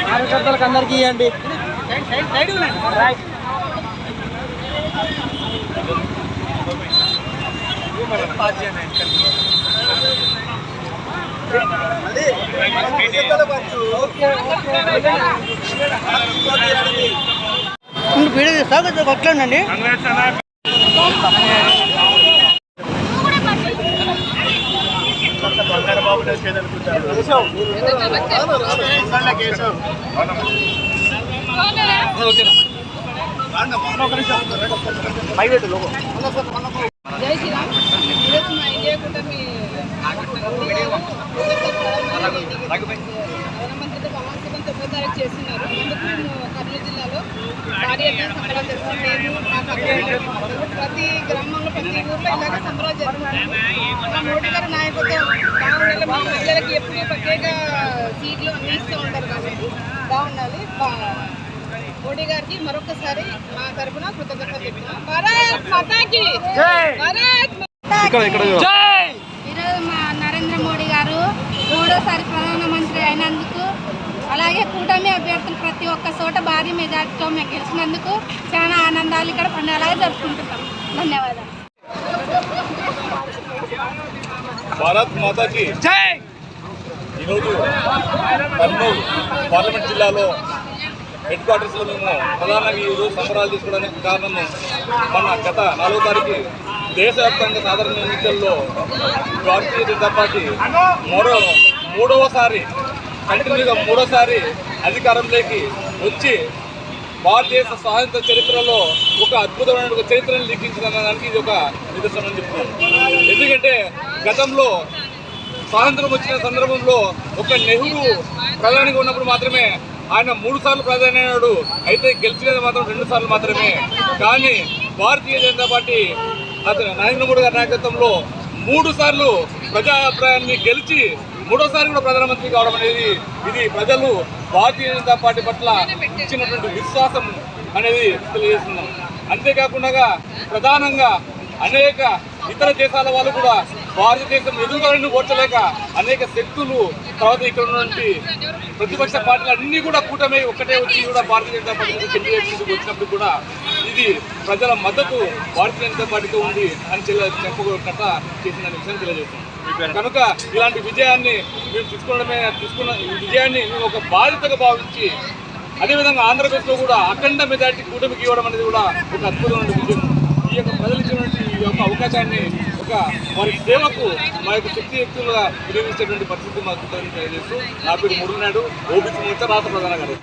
కార్యకర్తలకు అందరికీ ఇవ్వండి. వీడియో సాగు కొట్టండి. జై శ్రీరామ్. ఈరోజు మా ఇండియా కూటమి ప్రధానమంత్రితో ప్రమాణస్వీకారం 9వ తారీఖు చేస్తున్నారు. అందుకు మేము కర్నూలు జిల్లాలో భారీ ఎత్తున సంబరాలు జరుపుకుంటాము. ప్రతి గ్రామంలో ప్రతి ఊర్లో ఇలాగే సంబరాలు జరుపుకుంటాము. మోడీ గారి నాయకత్వం బాగుండాలి. మా మహిళలకి ఎప్పుడు ప్రత్యేక సీట్లు అందిస్తూ ఉంటారు కాబట్టి బాగుండాలి. మోడీ గారికి మరొకసారి మా తరఫున కృతజ్ఞతలు చెప్తున్నాం. భారత్ మాతాకి ఈరోజు మా నరేంద్ర మోడీ గారు 3వ ప్రధానమంత్రి అయినందుకు, అలాగే కూటమి అభ్యర్థులు ప్రతి ఒక్క చోట భారీ మెజార్టీతో మేము గెలిచినందుకు చాలా ఆనందాలు ఇక్కడ పండుగలాగా జరుపుకుంటున్నాం. ధన్యవాదాలు. భారత్ మాతాకి జై. ఈరోజు కర్నూలు పార్లమెంట్ జిల్లాలో హెడ్ క్వార్టర్స్లో మేము ప్రధానంగా ఈరోజు సంబరాలు చేసుకోవడానికి కారణం మన గత 4వ తారీఖు దేశవ్యాప్తంగా సాధారణ ఎన్నికల్లో భారతీయ జనతా పార్టీ మూడవసారి కంటిన్యూగా 3వసారి అధికారంలోకి వచ్చి భారతదేశ స్వాతంత్ర చరిత్రలో ఒక అద్భుతమైన ఒక చరిత్రను లిఖించడానికి ఇది ఒక నిదర్శనం చెప్తున్నాను. ఎందుకంటే గతంలో స్వాతంత్రం వచ్చిన సందర్భంలో ఒక నెహ్రూ ప్రధానిగా ఉన్నప్పుడు మాత్రమే ఆయన 3 సార్లు ప్రధాని అయినాడు. అయితే గెలిచినది మాత్రం 2 సార్లు మాత్రమే. కానీ భారతీయ జనతా పార్టీ అతను నరేంద్ర మోడీ గారి నాయకత్వంలో 3 సార్లు ప్రజాభిప్రాయాన్ని గెలిచి 3వసారి కూడా ప్రధానమంత్రి కావడం అనేది ఇది ప్రజలు భారతీయ జనతా పార్టీ పట్ల ఇచ్చినటువంటి విశ్వాసం అనేది తెలియజేస్తున్నాం. అంతేకాకుండా ప్రధానంగా అనేక ఇతర దేశాల వాళ్ళు కూడా భారతదేశం ఎదుగుదలని ఓర్చలేక అనేక శక్తులు, తర్వాత ఇక్కడ ఉన్నటువంటి ప్రతిపక్ష పార్టీలు అన్నీ కూడా కూటమి ఒక్కటే వచ్చి కూడా భారతీయ జనతా పార్టీ వచ్చినప్పుడు కూడా ఇది ప్రజల మద్దతు భారతీయ జనతా పార్టీతో ఉంది అని చెప్పగొట్ట చేసిన విషయం తెలియజేస్తున్నాం. కనుక ఇలాంటి విజయాన్ని మేము తీసుకున్న ఈ విజయాన్ని మేము ఒక బాధ్యతగా భావించి, అదేవిధంగా ఆంధ్రప్రదేశ్లో కూడా అఖండ మెజార్టీ కూటమికి ఇవ్వడం అనేది కూడా ఒక అద్భుతమైన విజయం. ఈ యొక్క ప్రజలు ఇచ్చినటువంటి ఈ యొక్క అవకాశాన్ని ఒక వారి సేవకు మా యొక్క శక్తియుక్తులుగా వినియోగించేటువంటి పరిస్థితి మాకు తెలియజేస్తూ నా పేరు మురళి నాయుడు, ఓబీసీ మోర్చా రాష్ట్ర ప్రధాన కార్యదర్శి.